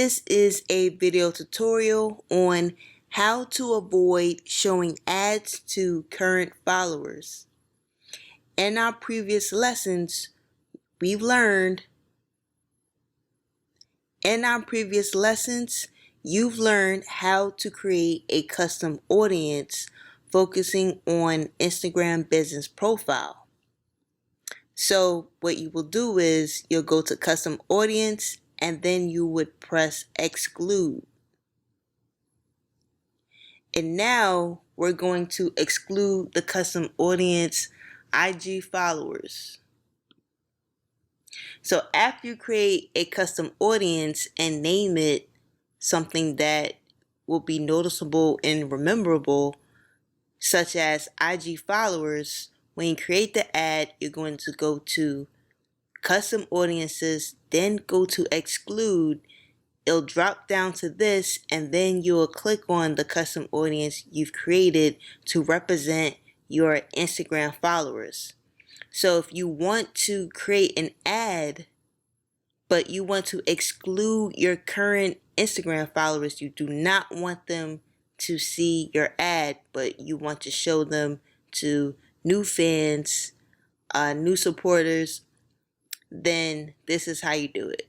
This is a video tutorial on how to avoid showing ads to current followers. In our previous lessons, you've learned how to create a custom audience focusing on Instagram business profile. So what you will do is you'll go to custom audience and then you would press exclude. And now we're going to exclude the custom audience IG followers. So after you create a custom audience and name it something that will be noticeable and rememberable, such as IG followers, when you create the ad, you're going to go to custom audiences, then go to exclude. It'll drop down to this, and then you'll click on the custom audience you've created to represent your Instagram followers. So if you want to create an ad, but you want to exclude your current Instagram followers, you do not want them to see your ad, but you want to show them to new fans, new supporters, then this is how you do it.